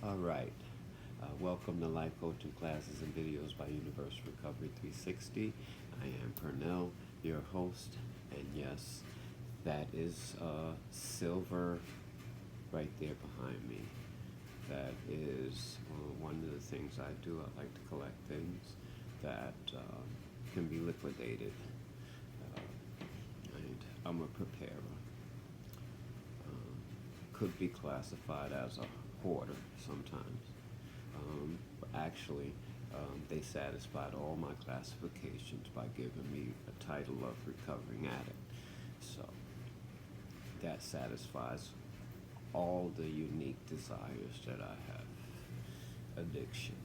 All right. Welcome to Life Coaching Classes and Videos by Universal Recovery 360. I am Pernell, your host, and yes, that is silver right there behind me. That is one of the things I do. I like to collect things that can be liquidated. And I'm a preparer. Could be classified as a hoarder sometimes. Actually, they satisfied all my classifications by giving me a title of recovering addict. So that satisfies all the unique desires that I have. Addiction.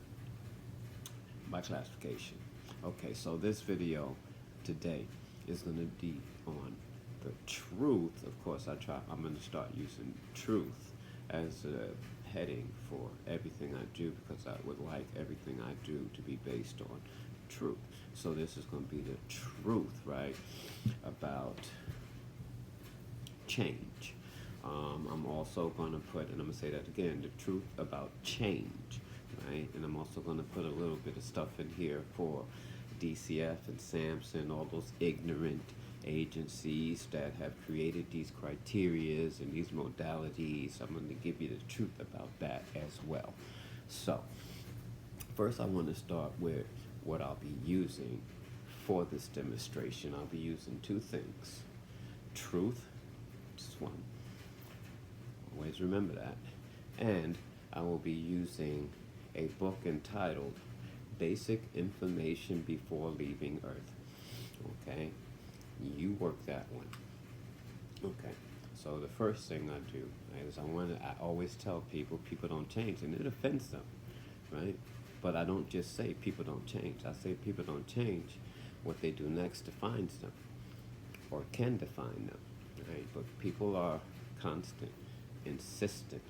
My classification. Okay, so this video today is going to be on the truth. Of course, I'm going to start using truth as a heading for everything I do, because I would like everything I do to be based on truth. So this is going to be the truth, right, about change. I'm also going to put, and I'm going to say that again, the truth about change, right? And I'm also going to put a little bit of stuff in here for DCF and SAMHSA, all those ignorant agencies that have created these criterias and these modalities. I'm going to give you the truth about that as well. So first I want to start with what I'll be using for this demonstration. I'll be using two things. Truth, just one. Always remember that. And I will be using a book entitled Basic Information Before Leaving Earth. Okay? You work that one. Okay. So the first thing I do is I always tell people don't change, and it offends them, right? But I don't just say people don't change. I say people don't change. What they do next defines them, or can define them, right? But people are constant, insistent.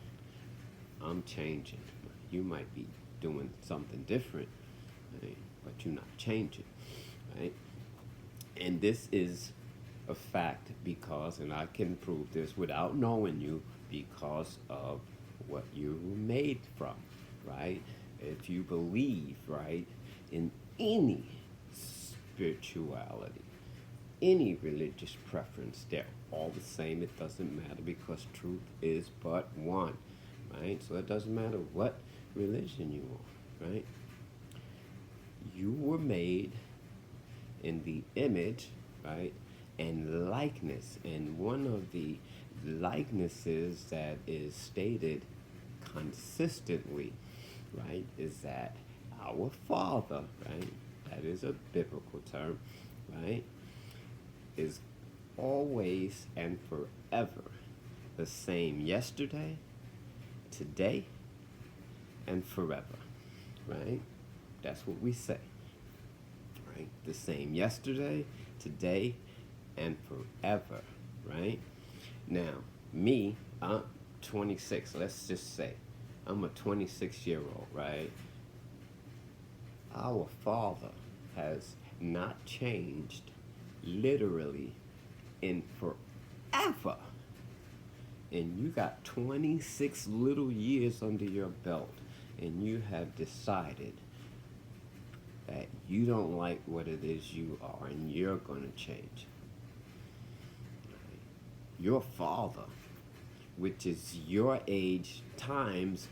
I'm changing. You might be doing something different, right? But you're not changing, right? And this is a fact because, and I can prove this without knowing you, because of what you were made from, right? If you believe, right, in any spirituality, any religious preference, they're all the same. It doesn't matter, because truth is but one, right? So it doesn't matter what religion you are, right? You were made in the image, right, and likeness. And one of the likenesses that is stated consistently, right, is that our Father, right, that is a biblical term, right, is always and forever the same yesterday, today, and forever, right? That's what we say. Right? The same yesterday, today, and forever, right? Now, me, I'm 26. Let's just say I'm a 26-year-old, right? Our Father has not changed literally in forever. And you got 26 little years under your belt, and you have decided that you don't like what it is you are, and you're going to change. Your Father, which is your age times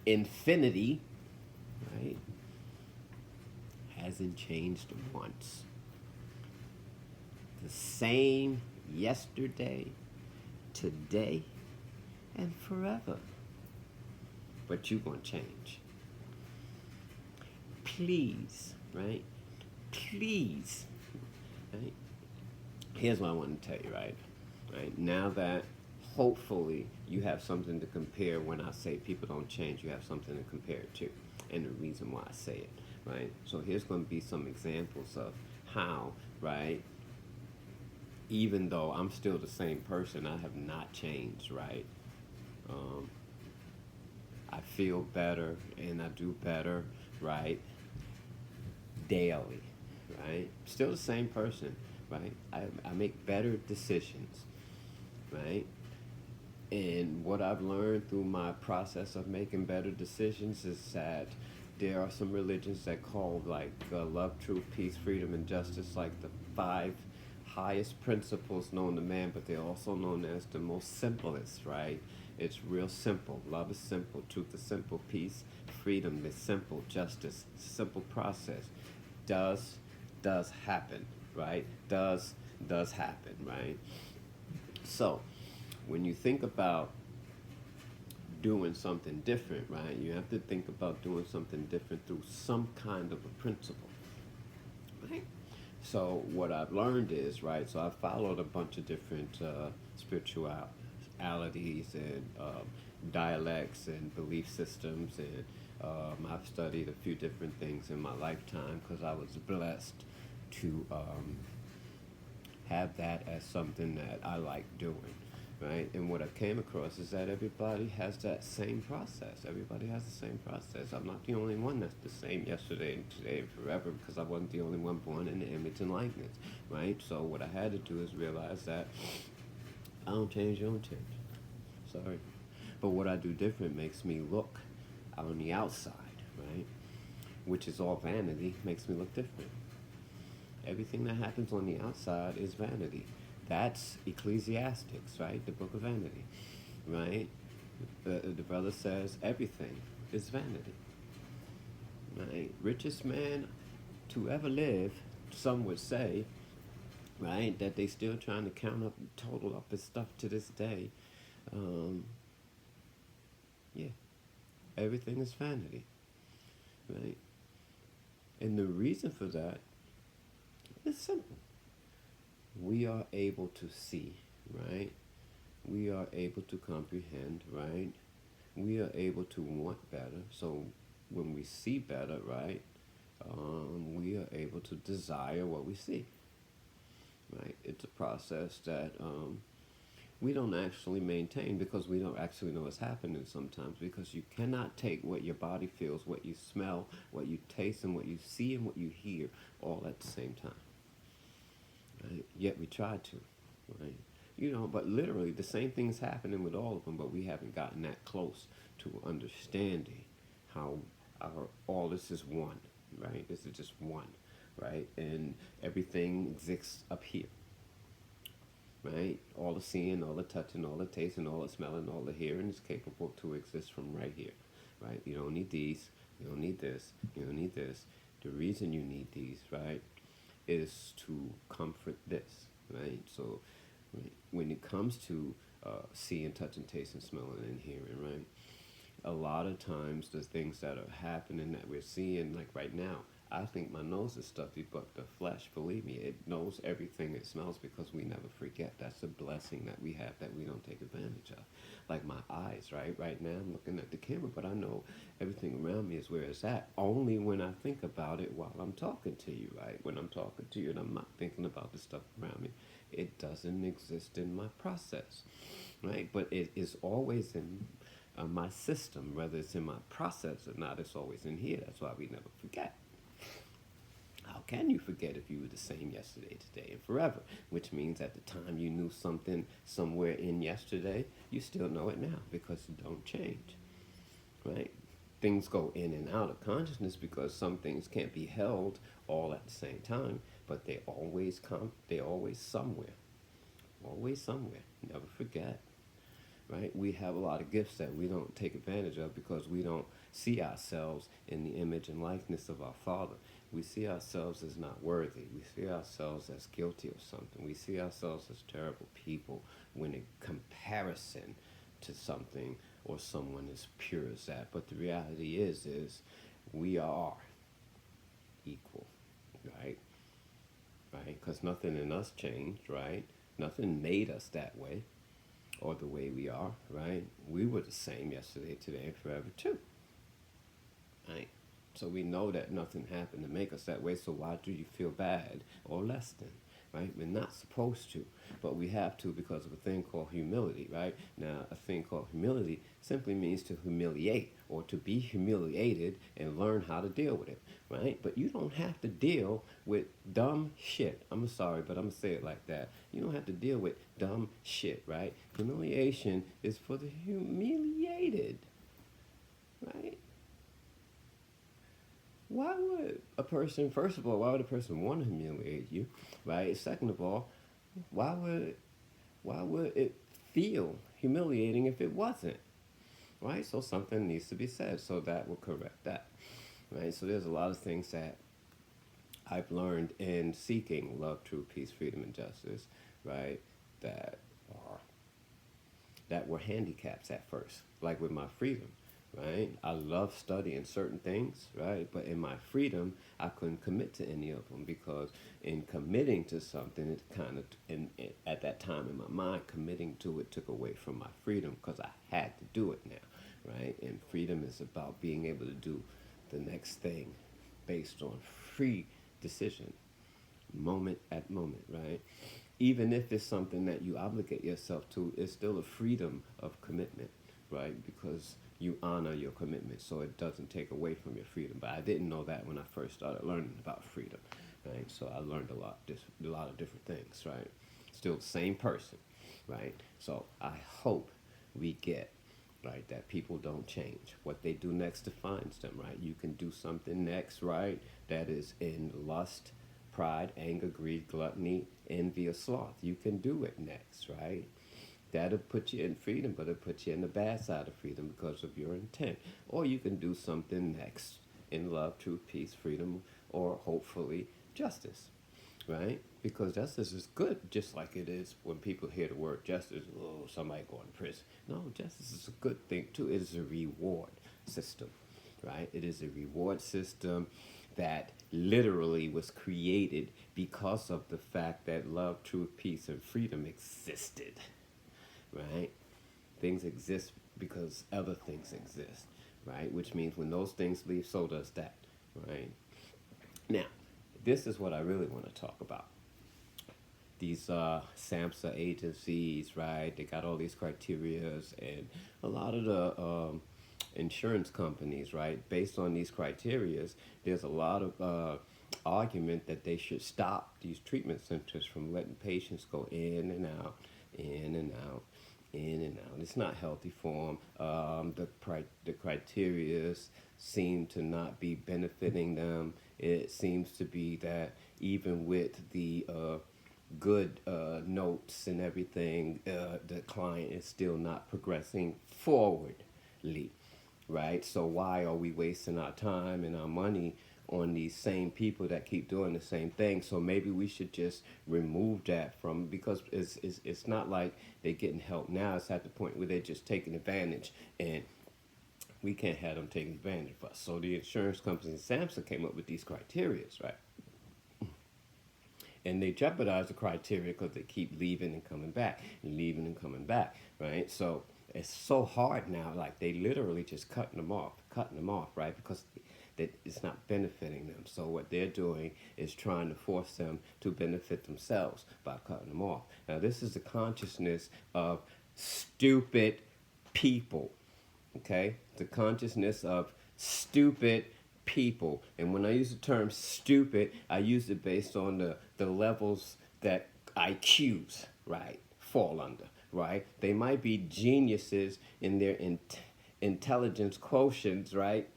infinity, right, hasn't changed once. The same yesterday, today, and forever. But you're going to change. Please, right? Please, right? Here's what I want to tell you, right? Right? Now that hopefully you have something to compare when I say people don't change, you have something to compare it to, and the reason why I say it, right? So here's going to be some examples of how, right, even though I'm still the same person, I have not changed, right? I feel better and I do better, right, daily, right? Still the same person, right? I make better decisions, right? And what I've learned through my process of making better decisions is that there are some religions that call like love, truth, peace, freedom, and justice like the five highest principles known to man, but they're also known as the most simplest, right? It's real simple. Love is simple. Truth is simple. Peace, freedom is simple. Justice, simple process. Does does happen, right? Does happen, right? So, when you think about doing something different, right, you have to think about doing something different through some kind of a principle, right? So, what I've learned is, right, so I've followed a bunch of different spiritualities and dialects and belief systems, and I've studied a few different things in my lifetime because I was blessed to have that as something that I like doing, right? And what I came across is that everybody has that same process. Everybody has the same process. I'm not the only one that's the same yesterday and today and forever because I wasn't the only one born in the image and likeness, right? So what I had to do is realize that I don't change, you don't change. Sorry. But what I do different makes me look on the outside, right? Which is all vanity, makes me look different. Everything that happens on the outside is vanity. That's Ecclesiastics, right? The book of vanity, right? The brother says everything is vanity, right? Richest man to ever live, some would say, right? That they still trying to count up, total up his stuff to this day. Um, yeah, everything is vanity, right? And the reason for that is simple. We are able to see, right? We are able to comprehend, right? We are able to want better. So when we see better, right, we are able to desire what we see, right? It's a process that we don't actually maintain because we don't actually know what's happening sometimes because you cannot take what your body feels, what you smell, what you taste, and what you see and what you hear all at the same time, right? Yet we try to, right? You know, but literally the same thing's happening with all of them, but we haven't gotten that close to understanding how our all this is one, right? This is just one, right? And everything exists up here, right? All the seeing, all the touching, all the tasting, all the smelling, all the hearing is capable to exist from right here, right? You don't need these, you don't need this, you don't need this. The reason you need these, right, is to comfort this, right? So right, when it comes to seeing, touching, tasting, smelling, and hearing, right, a lot of times the things that are happening that we're seeing, like right now, I think my nose is stuffy, but the flesh, believe me, it knows everything it smells because we never forget. That's a blessing that we have that we don't take advantage of. Like my eyes, right? Right now I'm looking at the camera, but I know everything around me is where it's at only when I think about it while I'm talking to you, right? When I'm talking to you and I'm not thinking about the stuff around me, it doesn't exist in my process, right? But it is always in my system, whether it's in my process or not, it's always in here. That's why we never forget. How can you forget if you were the same yesterday, today, and forever? Which means at the time you knew something somewhere in yesterday, you still know it now because it don't change, right? Things go in and out of consciousness because some things can't be held all at the same time, but they always come, they always somewhere. Always somewhere. Never forget, right? We have a lot of gifts that we don't take advantage of because we don't see ourselves in the image and likeness of our Father. We see ourselves as not worthy. We see ourselves as guilty of something. We see ourselves as terrible people when in comparison to something or someone as pure as that. But the reality is we are equal, right? Right? Because nothing in us changed, right? Nothing made us that way or the way we are, right? We were the same yesterday, today, and forever too, right? So we know that nothing happened to make us that way, so why do you feel bad or less than? right? We're not supposed to, but we have to because of a thing called humility, right? Now, a thing called humility simply means to humiliate or to be humiliated and learn how to deal with it, right? But you don't have to deal with dumb shit. I'm sorry, but I'm gonna say it like that. You don't have to deal with dumb shit, right? Humiliation is for the humiliated, right? Why would a person, first of all, why would a person want to humiliate you, right? Second of all, why would why would it feel humiliating if it wasn't, right? So something needs to be said, so that will correct that, right? So there's a lot of things that I've learned in seeking love, truth, peace, freedom, and justice, right? That are that were handicaps at first, like with my freedom, right? I love studying certain things, right? But in my freedom, I couldn't commit to any of them because in committing to something, it kind of, at that time in my mind, committing to it took away from my freedom because I had to do it now, right? And freedom is about being able to do the next thing based on free decision, moment at moment, right? Even if it's something that you obligate yourself to, it's still a freedom of commitment, right? Because you honor your commitment, so it doesn't take away from your freedom. But I didn't know that when I first started learning about freedom, right? So I learned a lot of different things, right? Still the same person, right? So I hope we get right that people don't change. What they do next defines them, right? You can do something next, right, that is in lust, pride, anger, greed, gluttony, envy, or sloth. You can do it next, right? That'll put you in freedom, but it'll put you in the bad side of freedom because of your intent. Or you can do something next in love, truth, peace, freedom, or hopefully justice, right? Because justice is good, just like it is when people hear the word justice, oh, somebody going to prison. No, justice is a good thing too. It is a reward system, right? It is a reward system that literally was created because of the fact that love, truth, peace, and freedom existed, right? Things exist because other things exist, right? Which means when those things leave, so does that, right? Now, this is what I really want to talk about. These SAMHSA agencies, right? They got all these criterias, and a lot of the insurance companies, right? Based on these criterias, there's a lot of argument that they should stop these treatment centers from letting patients go in and out, in and out, in and out. It's not healthy for them. The criterias seem to not be benefiting them. It seems to be that even with the good notes and everything, the client is still not progressing forwardly, right? So why are we wasting our time and our money on these same people that keep doing the same thing? So maybe we should just remove that from, because it's not like they're getting help now. It's at the point where they're just taking advantage, and we can't have them taking advantage of us. So the insurance companies and SAMHSA came up with these criterias, right? And they jeopardize the criteria because they keep leaving and coming back and leaving and coming back, right? So it's so hard now, like they literally just cutting them off, right? Because that it's not benefiting them. So what they're doing is trying to force them to benefit themselves by cutting them off. Now this is the consciousness of stupid people, okay? The consciousness of stupid people. And when I use the term stupid, I use it based on the levels that IQs, right, fall under, right? They might be geniuses in their intelligence quotients, right,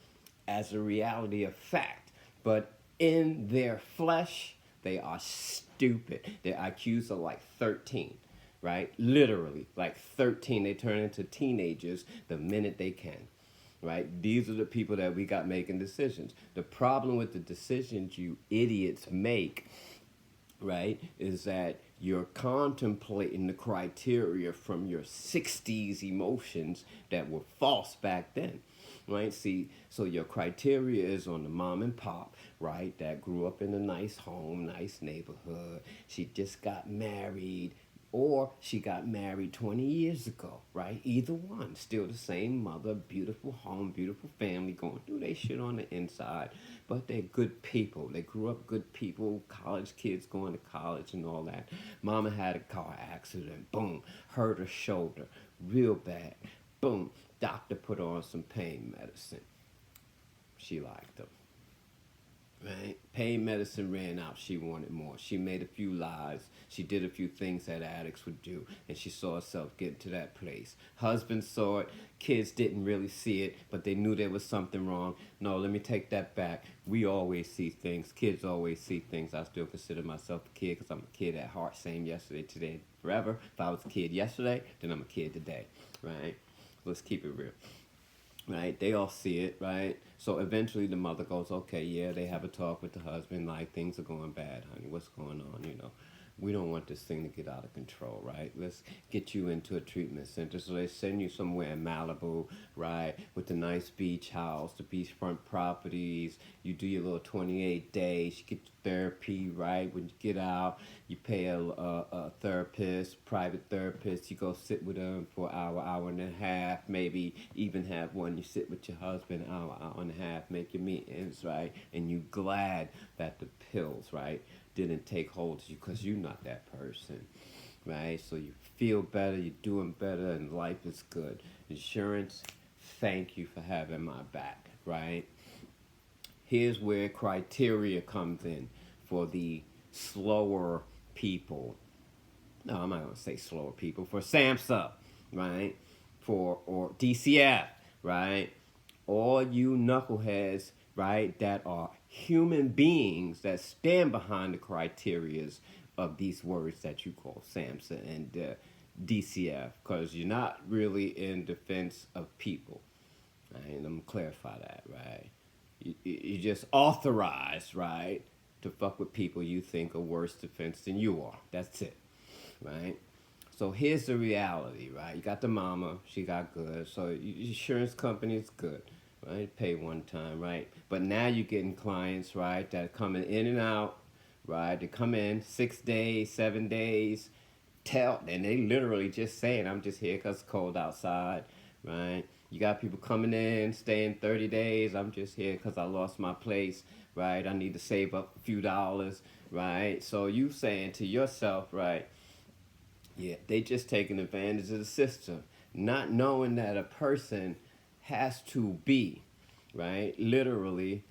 as a reality of fact. But in their flesh, they are stupid. Their IQs are like 13, right? Literally, like 13. They turn into teenagers the minute they can, right? These are the people that we got making decisions. The problem with the decisions you idiots make, right, is that you're contemplating the criteria from your 60s emotions that were false back then, right? See, so your criteria is on the mom and pop, right, that grew up in a nice home, nice neighborhood. She just got married, or she got married 20 years ago, right? Either one, still the same mother, beautiful home, beautiful family, going through their shit on the inside, but they're good people. They grew up good people, college kids going to college and all that. Mama had a car accident, boom, hurt her shoulder, real bad, boom. Doctor put her on some pain medicine. She liked them. Right? Pain medicine ran out. She wanted more. She made a few lies. She did a few things that addicts would do, and she saw herself getting to that place. Husband saw it. Kids didn't really see it, but they knew there was something wrong. No, let me take that back. We always see things. Kids always see things. I still consider myself a kid because I'm a kid at heart. Same yesterday, today, forever. If I was a kid yesterday, then I'm a kid today. Right? Let's keep it real. Right? They all see it, right? So eventually the mother goes, okay, yeah, they have a talk with the husband, like things are going bad, honey. What's going on? We don't want this thing to get out of control, right? Let's get you into a treatment center. So they send you somewhere in Malibu, right, with the nice beach house, the beachfront properties. You do your little 28 days. You get therapy, right? When you get out, you pay a therapist, private therapist. You go sit with them for an hour, hour and a half, maybe even have one. You sit with your husband, hour, hour and a half, make your meetings, right? And you glad that the pills, right, didn't take hold of you because you're not that person, right? So you feel better, you're doing better, and life is good. Insurance, thank you for having my back, right? Here's where criteria comes in for the slower people. No, I'm not gonna say slower people. For SAMHSA, right? Or DCF, right? All you knuckleheads, right, that are human beings that stand behind the criterias of these words that you call SAMHSA and DCF, because you're not really in defense of people. Right? And I'm gonna clarify that, right? You just authorized, right, to fuck with people you think are worse defense than you are. That's it, right? So here's the reality, right? You got the mama, she got good. So insurance company is good, right? Pay one time, right? But now you're getting clients, right, that are coming in and out, right? They come in 6 days, 7 days, and they literally just saying, I'm just here because it's cold outside, right? You got people coming in, staying 30 days. I'm just here because I lost my place, right? I need to save up a few dollars, right? So you saying to yourself, right, yeah, they just taking advantage of the system, not knowing that a person has to be, right, literally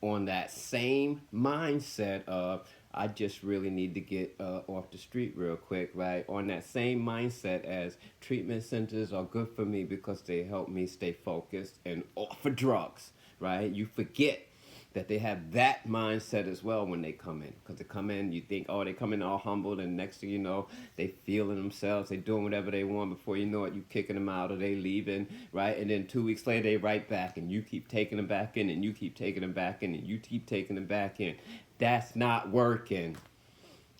on that same mindset of I just really need to get off the street real quick, right? On that same mindset as treatment centers are good for me because they help me stay focused and off of drugs, right? You forget that they have that mindset as well when they come in. Because they come in, you think, oh, they come in all humbled, and next thing you know, they feeling themselves, they doing whatever they want. Before you know it, you kicking them out or they leaving, right? And then 2 weeks later, they right back, and you keep taking them back in, and you keep taking them back in, and you keep taking them back in. That's not working.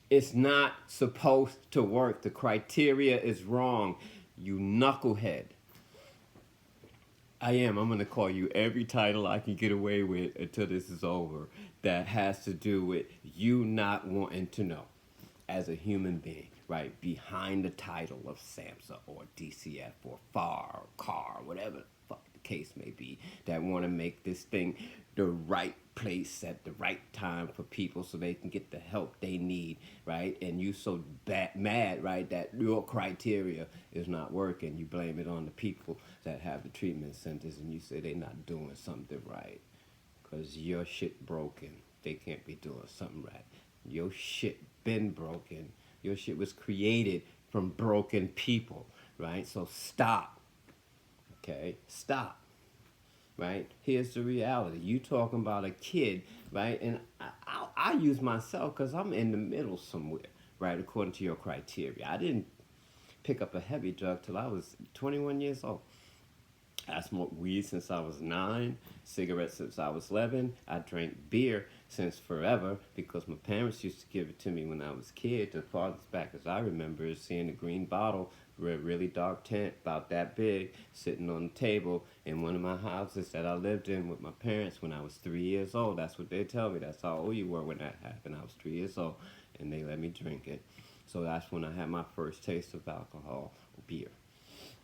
It's not supposed to work. The criteria is wrong. You knucklehead. I am. I'm going to call you every title I can get away with until this is over that has to do with you not wanting to know as a human being, right? Behind the title of SAMHSA or DCF or FAR or CAR, whatever the fuck the case may be, that want to make this thing the right place at the right time for people so they can get the help they need, right? And you so mad, right, that your criteria is not working. You blame it on the people that have the treatment centers and you say they're not doing something right because your shit broken. They can't be doing something right. Your shit been broken. Your shit was created from broken people, right? So stop, okay? Stop. Right? Here's the reality. You talking about a kid, right? And I use myself because I'm in the middle somewhere, right? According to your criteria. I didn't pick up a heavy drug till I was 21 years old. I smoked weed since I was 9, cigarettes since I was 11. I drank beer since forever because my parents used to give it to me when I was a kid. The farthest back as I remember is seeing a green bottle, really dark tint, about that big, sitting on the table in one of my houses that I lived in with my parents when I was 3 years old. That's what they tell me. That's how old you were when that happened. I was 3 years old, and they let me drink it. So that's when I had my first taste of alcohol or beer,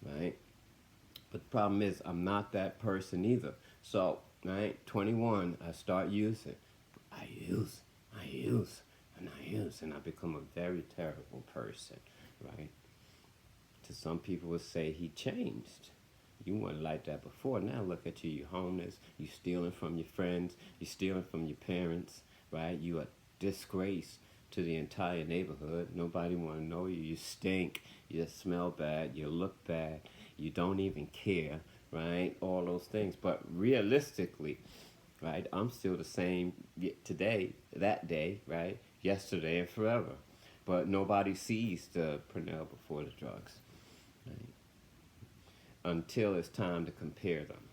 right? But the problem is, I'm not that person either. So, right, 21, I start using. I use, I use, and I become a very terrible person, right? To some people would say he changed. You weren't like that before. Now look at you. You're homeless. You're stealing from your friends. You're stealing from your parents, right? You are disgrace to the entire neighborhood. Nobody want to know you. You stink. You smell bad. You look bad. You don't even care, right? All those things. But realistically, right, I'm still the same today, that day, right? Yesterday and forever. But nobody sees the Purnell before the drugs, right? Until it's time to compare them,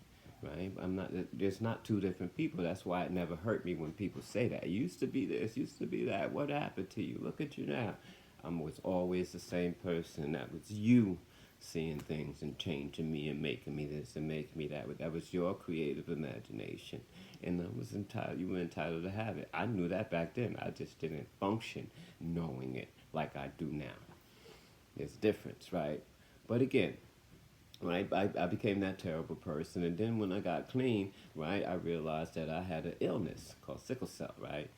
right? I'm not. There's not two different people. That's why it never hurt me when people say that. It used to be this, used to be that. What happened to you? Look at you now. I was always the same person. That was you seeing things and changing me and making me this and making me that. But that was your creative imagination, and I was entitled. You were entitled to have it. I knew that back then. I just didn't function knowing it like I do now. There's a difference, right? But again, right, I became that terrible person, and then when I got clean, right, I realized that I had an illness called sickle cell, right?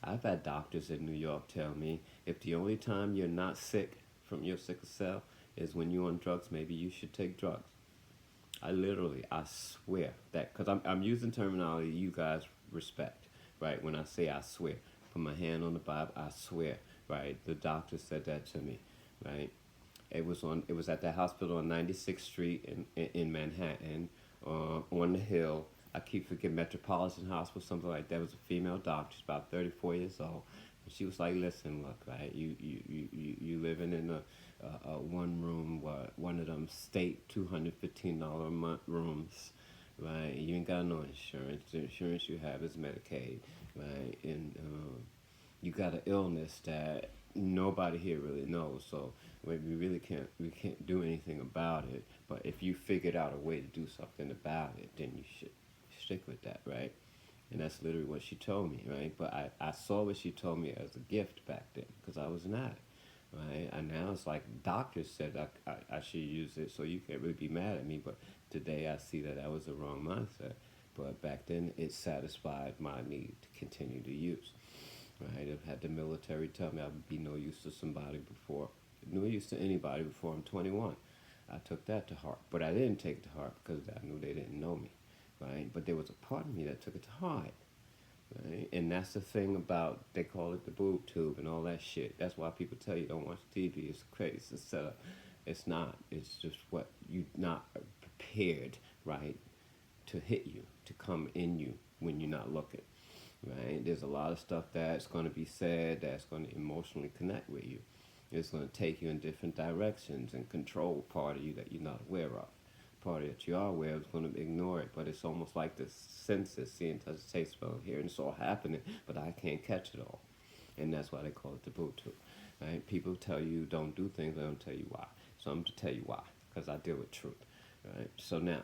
I've had doctors in New York tell me if the only time you're not sick from your sickle cell is when you're on drugs, maybe you should take drugs. I swear that, because I'm using terminology you guys respect, right? When I say I swear, put my hand on the Bible, I swear, right? The doctor said that to me, right? It was at that hospital on 96th Street in Manhattan, on the hill. I keep forgetting Metropolitan Hospital, something like that. It was a female doctor, she's about 34 years old. And she was like, "Listen, look, right? You living in a one room, one of them state $215 a month rooms, right? You ain't got no insurance. The insurance you have is Medicaid, right? And you got an illness that nobody here really knows. So we can't do anything about it. But if you figured out a way to do something about it, then you should stick with that, right?" And that's literally what she told me, right? But I saw what she told me as a gift back then because I was an addict, right? And now it's like doctors said I should use it, so you can't really be mad at me. But today I see that that was the wrong mindset. But back then it satisfied my need to continue to use, right? I've had the military tell me I would be no use to somebody before, no use to anybody before I'm 21. I took that to heart, but I didn't take it to heart because I knew they didn't know me, right? But there was a part of me that took it to heart, right? And that's the thing about, they call it the boob tube and all that shit. That's why people tell you don't watch TV. It's crazy. It's a setup. It's not. It's just what you not prepared, right, to hit you, to come in you when you're not looking, right? There's a lot of stuff that's going to be said that's going to emotionally connect with you. It's going to take you in different directions and control part of you that you're not aware of. Part that you are aware of is going to ignore it, but it's almost like the senses, seeing, touch, taste, smell, and hear, and it's all happening, but I can't catch it all. And that's why they call it the boot tube, right? People tell you don't do things, they don't tell you why. So I'm going to tell you why, because I deal with truth, right? So now,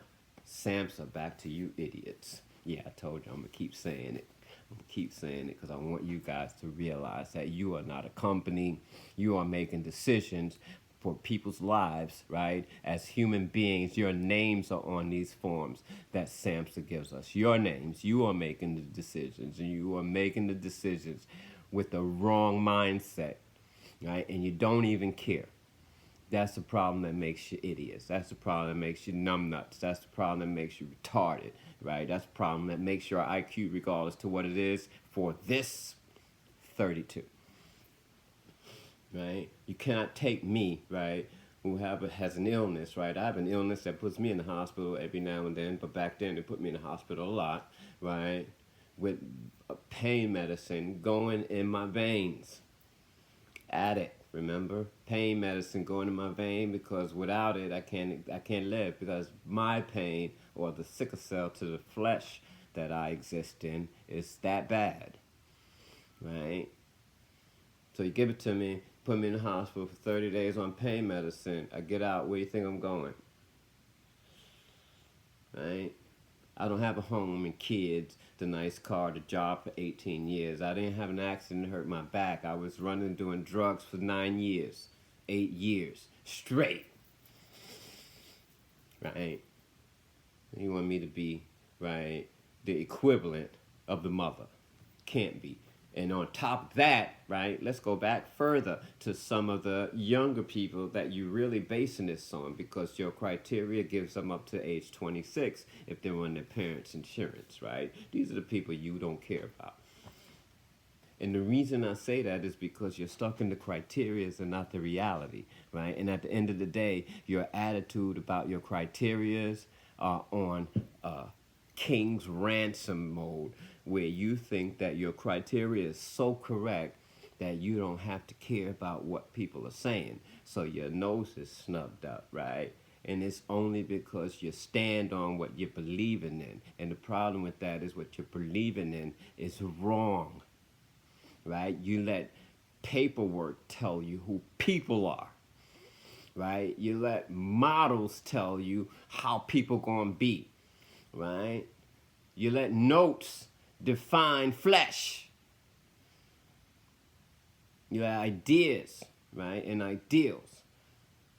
Samsa, back to you idiots. Yeah, I told you I'm going to keep saying it. I'm going to keep saying it because I want you guys to realize that you are not a company. You are making decisions for people's lives, right? As human beings, your names are on these forms that SAMHSA gives us. Your names. You are making the decisions, and you are making the decisions with the wrong mindset, right? And you don't even care. That's the problem that makes you idiots. That's the problem that makes you numbnuts. That's the problem that makes you retarded, right? That's the problem that makes your IQ, regardless to what it is, for this 32, right? You cannot take me, right, who has an illness, right? I have an illness that puts me in the hospital every now and then, but back then it put me in the hospital a lot, right, with pain medicine going in my veins. Addict. Remember, pain medicine going in my vein, because without it I can't live, because my pain, or the sickle cell to the flesh that I exist in, is that bad, right? So you give it to me, put me in the hospital for 30 days on pain medicine. I get out, where do you think I'm going, right? I don't have a home and kids, the nice car, the job for 18 years. I didn't have an accident that hurt my back. I was running doing drugs for 9 years, 8 years straight. Right? You want me to be, right, the equivalent of the mother. Can't be. And on top of that, right, let's go back further to some of the younger people that you're really basing this on, because your criteria gives them up to age 26 if they're on their parents' insurance, right? These are the people you don't care about. And the reason I say that is because you're stuck in the criterias and not the reality, right? And at the end of the day, your attitude about your criterias are on king's ransom mode, where you think that your criteria is so correct that you don't have to care about what people are saying. So your nose is snubbed up, right? And it's only because you stand on what you're believing in. And the problem with that is what you're believing in is wrong, right? You let paperwork tell you who people are, right? You let models tell you how people gonna be, right? You let notes define flesh. You let ideas, right, and ideals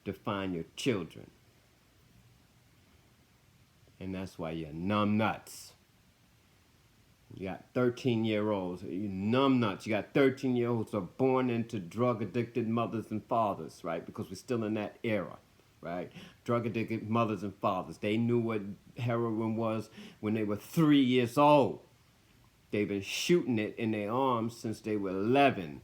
define your children. And that's why you're numb nuts. You got 13-year-olds, you numb nuts. You got 13-year-olds who are born into drug-addicted mothers and fathers, right? Because we're still in that era, right? Drug-addicted mothers and fathers. They knew what heroin was when they were 3 years old. They've been shooting it in their arms since they were 11.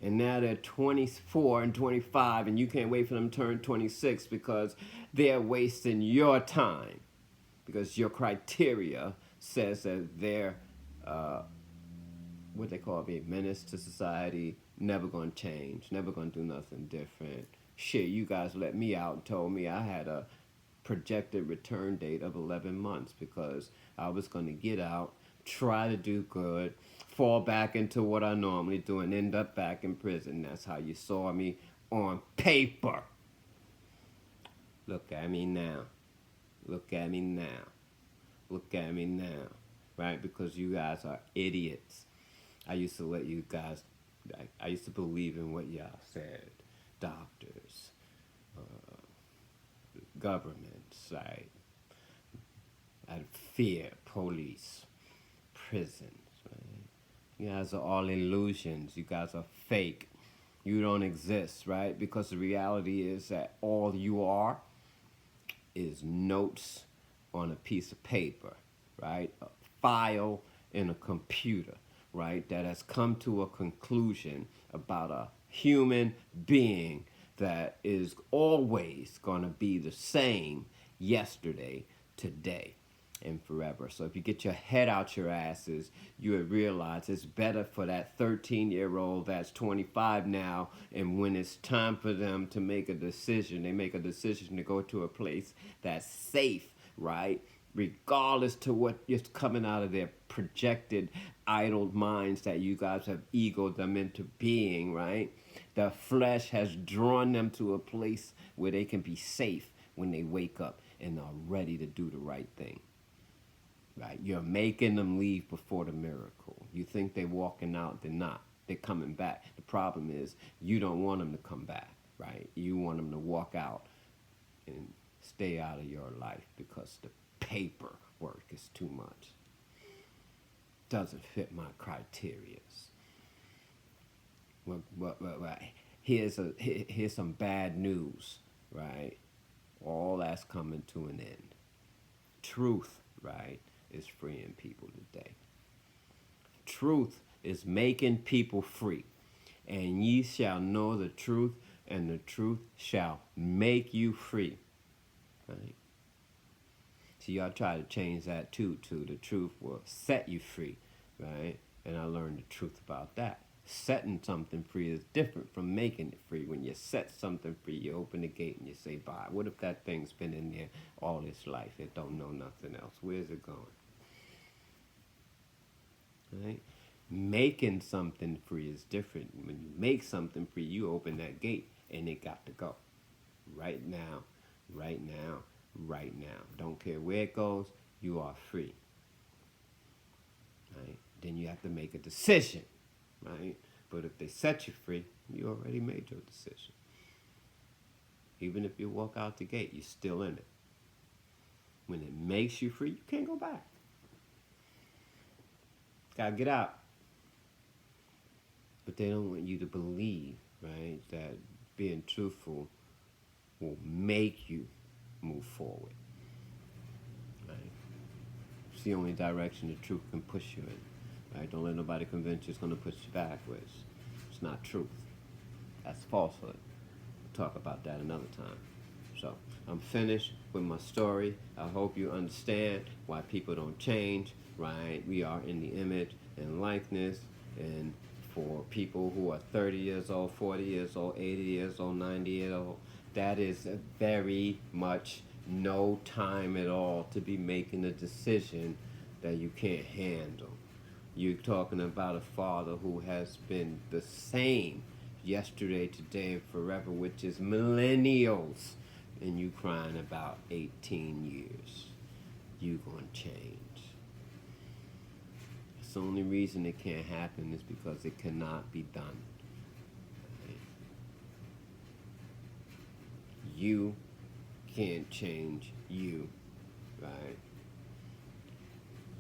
And now they're 24 and 25, and you can't wait for them to turn 26 because they're wasting your time. Because your criteria says that they're, what they call it, a menace to society, never going to change, never going to do nothing different. Shit, you guys let me out and told me I had a projected return date of 11 months because I was going to get out, try to do good, fall back into what I normally do, and end up back in prison. That's how you saw me on paper. Look at me now. Look at me now. Look at me now. Right? Because you guys are idiots. I used to let you guys, I used to believe in what y'all said. Doctors, governments, right? I'd fear police, prisons, right? You guys are all illusions. You guys are fake. You don't exist, right? Because the reality is that all you are is notes on a piece of paper, right? A file in a computer, right? That has come to a conclusion about a human being that is always going to be the same yesterday, today, and forever. So if you get your head out your asses, you would realize it's better for that 13-year-old that's 25 now, and when it's time for them to make a decision, they make a decision to go to a place that's safe, right? Regardless to what is coming out of their projected idle minds that you guys have egoed them into being, right? The flesh has drawn them to a place where they can be safe when they wake up and are ready to do the right thing. Right? You're making them leave before the miracle. You think they're walking out, they're not. They're coming back. The problem is you don't want them to come back, right? You want them to walk out and stay out of your life because the paperwork is too much. Doesn't fit my criteria. Well, here's some bad news, right? All that's coming to an end. Truth, right, is freeing people today. Truth is making people free. And ye shall know the truth, and the truth shall make you free. Right? So y'all try to change that too, the truth will set you free, right? And I learned the truth about that. Setting something free is different from making it free. When you set something free, you open the gate and you say, bye. What if that thing's been in there all its life? It don't know nothing else. Where's it going? Right? Making something free is different. When you make something free, you open that gate and it got to go. Right now, right now, right now. Don't care where it goes, you are free, right? Then you have to make a decision, right? But if they set you free, you already made your decision. Even if you walk out the gate, you're still in it. When it makes you free, you can't go back. Gotta get out. But they don't want you to believe, right, that being truthful will make you move forward. Right? It's the only direction the truth can push you in. Right? Don't let nobody convince you it's gonna push you backwards. It's not truth. That's falsehood. We'll talk about that another time. So I'm finished with my story. I hope you understand why people don't change, right? We are in the image and likeness, and for people who are 30 years old, 40 years old, 80 years old, 90 years old, that is very much no time at all to be making a decision that you can't handle. You're talking about a father who has been the same yesterday, today, and forever, which is millennials, and you crying about 18 years. You gonna change. The only reason it can't happen is because it cannot be done. Right? You can't change you, right?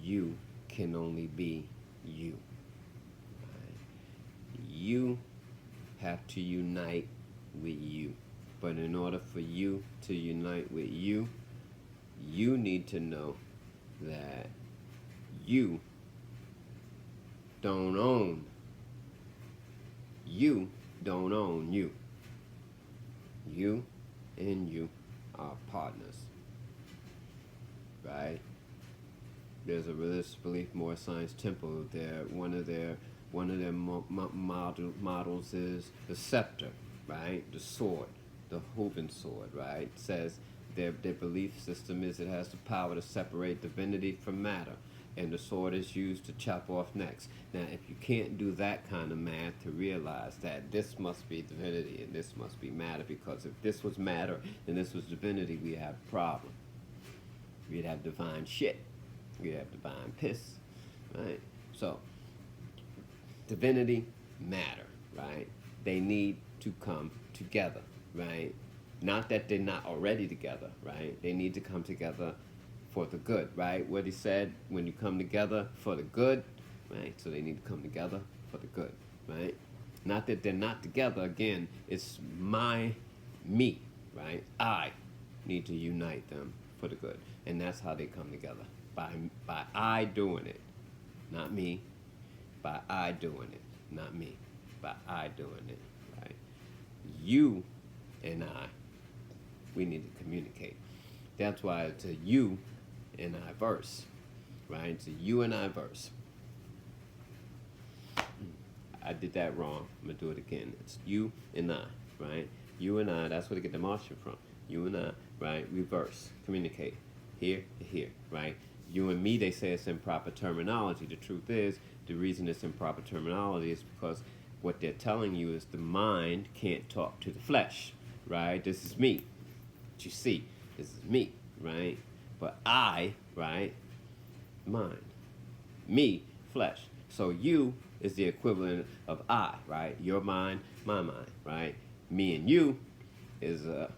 You can only be you. Right? You have to unite with you. But in order for you to unite with you, you need to know that you don't own you. Don't own you. You and you are partners, right? There's a religious belief, Moore Science Temple. One of their models is the scepter, right? The sword, the Hoven sword, right? It says their belief system is it has the power to separate divinity from matter, and the sword is used to chop off necks. Now, if you can't do that kind of math to realize that this must be divinity and this must be matter, because if this was matter and this was divinity, we'd have a problem. We'd have divine shit. We'd have divine piss, right? So, divinity, matter, right? They need to come together, right? Not that they're not already together, right? They need to come together for the good, right? What he said, when you come together for the good, right? So they need to come together for the good, right? Not that they're not together. Again, it's me, right? I need to unite them for the good. And that's how they come together. By I doing it. Not me. By I doing it. Not me. By I doing it, right? You and I, we need to communicate. That's why it's a you and I verse, right? It's a you and I verse. I did that wrong. I'm gonna do it again. It's you and I, right? You and I, that's where they get the Martian from. You and I, right? Reverse, communicate. Here to here, right? You and me, they say it's improper terminology. The truth is, the reason it's improper terminology is because what they're telling you is the mind can't talk to the flesh, right? This is me. What you see, this is me, right? But I, right, mind. Me, flesh. So you is the equivalent of I, right? Your mind, my mind, right? Me and you is a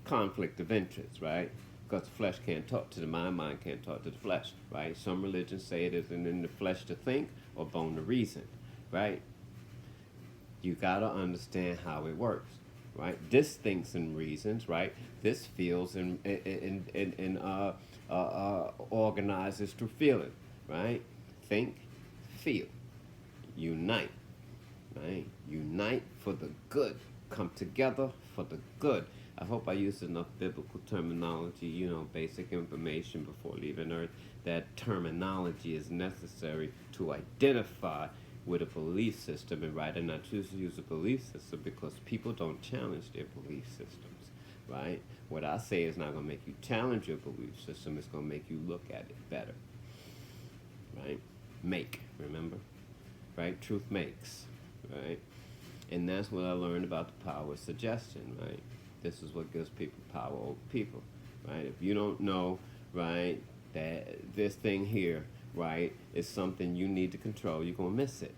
conflict of interest, right? Because the flesh can't talk to the mind can't talk to the flesh, right? Some religions say it isn't in the flesh to think or bone to reason, right? You gotta understand how it works, right? This thinks and reasons, right? This feels and organizes through feeling, right? Think, feel, unite, right? Unite for the good. Come together for the good. I hope I used enough biblical terminology, basic information before leaving Earth. That terminology is necessary to identify with a belief system, and right, and I choose to use a belief system because people don't challenge their belief systems, right? What I say is not going to make you challenge your belief system, it's going to make you look at it better, right? Remember? Right? Truth makes, right? And that's what I learned about the power of suggestion, right? This is what gives people power over people, right? If you don't know, right, that this thing here, right, is something you need to control, you're going to miss it,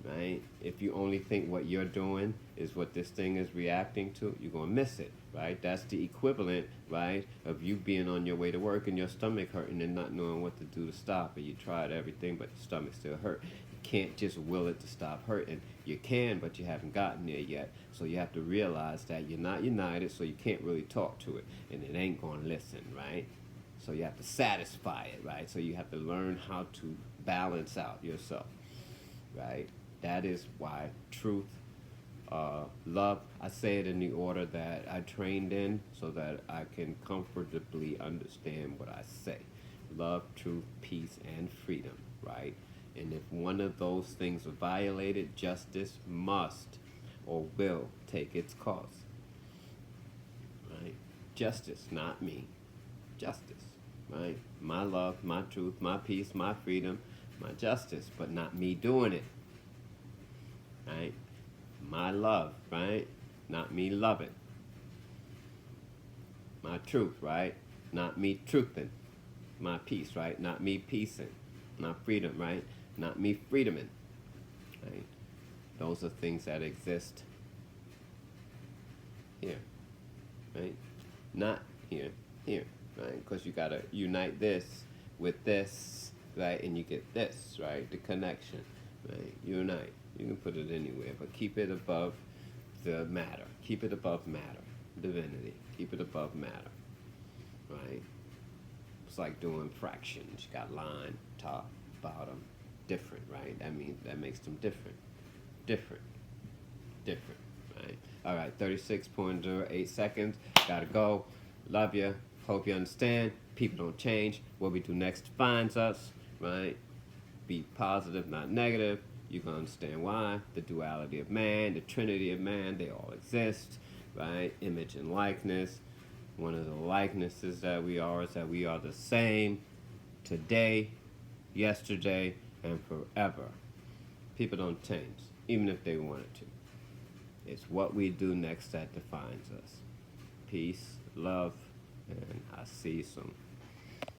right? If you only think what you're doing is what this thing is reacting to, you're going to miss it, right? That's the equivalent, right, of you being on your way to work and your stomach hurting and not knowing what to do to stop it. You tried everything, but your stomach still hurt. You can't just will it to stop hurting. You can, but you haven't gotten there yet. So you have to realize that you're not united, so you can't really talk to it, and it ain't going to listen, right? So you have to satisfy it, right? So you have to learn how to balance out yourself, right? That is why truth, love, I say it in the order that I trained in so that I can comfortably understand what I say. Love, truth, peace, and freedom, right? And if one of those things are violated, justice must or will take its course, right? Justice, not me. Justice, right? My love, my truth, my peace, my freedom, my justice, but not me doing it, right? My love, right? Not me loving. My truth, right? Not me truthing. My peace, right? Not me peacing. My freedom, right? Not me freedoming, right? Those are things that exist here, right? Not here, here, right? Because you gotta unite this with this, right? And you get this, right? The connection, right? Unite. You can put it anywhere, but keep it above the matter. Keep it above matter. Divinity. Keep it above matter, right? It's like doing fractions. You got line, top, bottom, different, right? That means that makes them different. Different. Different, right? All right, 36.08 seconds. Gotta go. Love you. Hope you understand. People don't change. What we do next defines us, right? Be positive, not negative. You can understand why. The duality of man, the trinity of man, they all exist, right? Image and likeness. One of the likenesses that we are is that we are the same today, yesterday, and forever. People don't change, even if they wanted to. It's what we do next that defines us. Peace, love, and I see some